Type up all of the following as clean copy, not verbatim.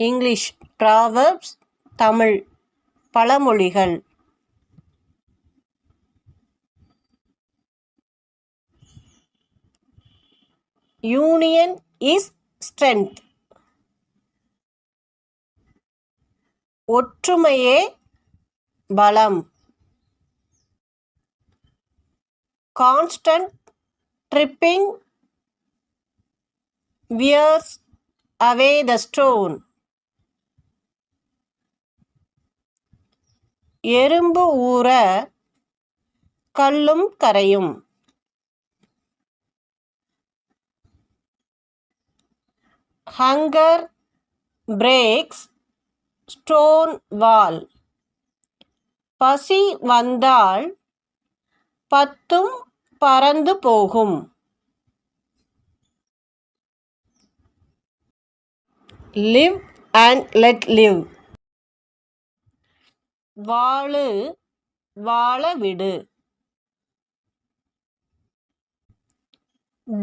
English Proverbs, Tamil பழமொழிகள். Union is strength. ஒற்றுமையே பலம். Constant dripping wears away the stone. எறும்பு ஊற கல்லும் கரையும். Hunger breaks stone wall. பசி வந்தால் பத்தும் பறந்து போகும். Live and let live. வாழு வாழ விடு.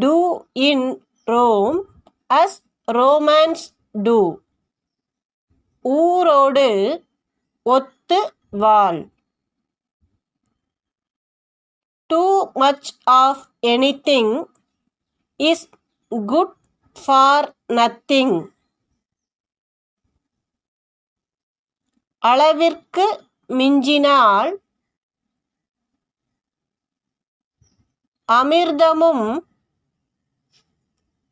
Do in Rome as Romans do. ஊரோடு ஒத்து வாழ். Too much of anything is good for nothing. அளவிற்கு மிஞ்சினால் அமிர்தமும்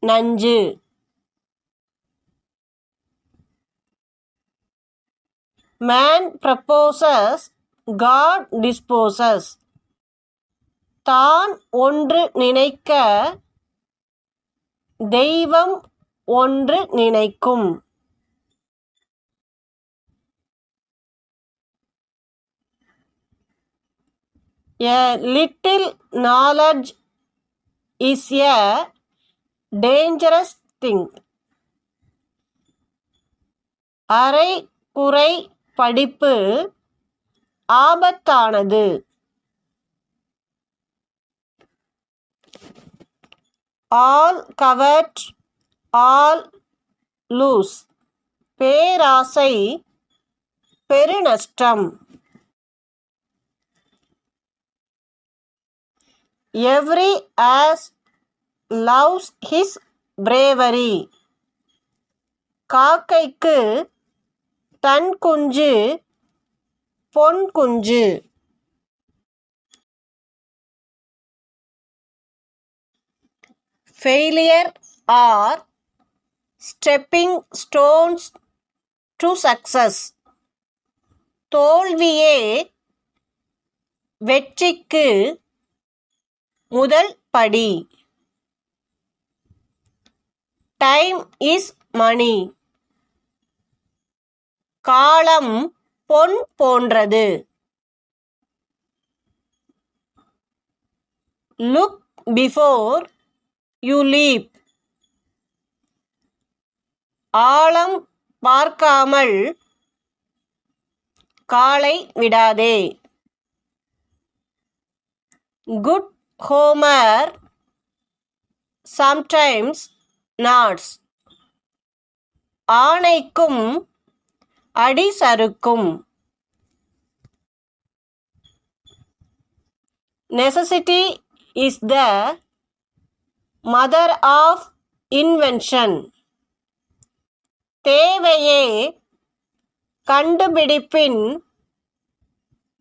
நஞ்சு. Man proposes, God disposes. தான் ஒன்று நினைக்க தெய்வம் ஒன்று நினைக்கும். A little knowledge is a dangerous thing. அரை குறை படிப்பு ஆபத்தானது. All covet, all lose. பேராசை பெருநஷ்டம். Every ass loves his bravery. காக்கைக்கு தன் குஞ்சு பொன் குஞ்சு. Failure are stepping stones to success. தோல்வியே வெற்றிக்கு முதல் படி. Time is money. காலம் பொன் போன்றது. Look before you leap. ஆழம் பார்க்காமல் காலை விடாதே. Good Homer sometimes nods. ஆணைக்கும் அடி சறுக்கும். Necessity is the mother of invention. தேவையே கண்டுபிடிப்பின்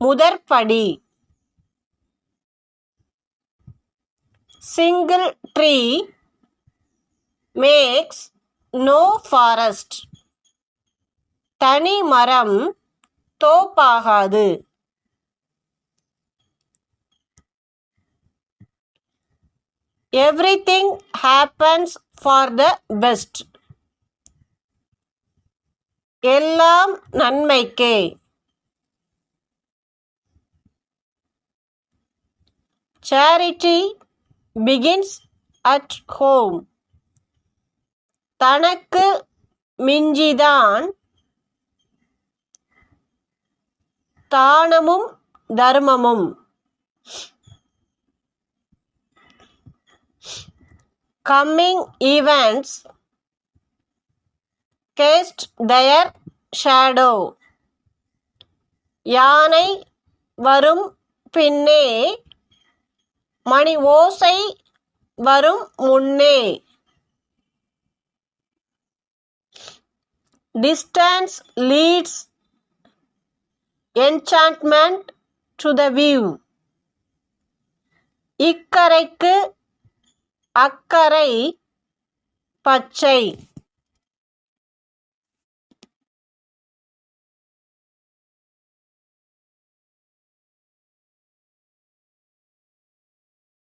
முதற்படி. Single tree makes no forest. தனி மரம் தோப்பாகாது. Everything happens for the best. எல்லாம் நன்மைக்கே. Charity begins at home. தனக்கு மிஞ்சிதான் தானமும் தர்மமும். Coming events cast their shadow. யானை வரும் பின்னே, மணி ஓசை வரும் முன்னே. Distance leads enchantment to the view. இக்கரைக்கு அக்கரை பச்சை.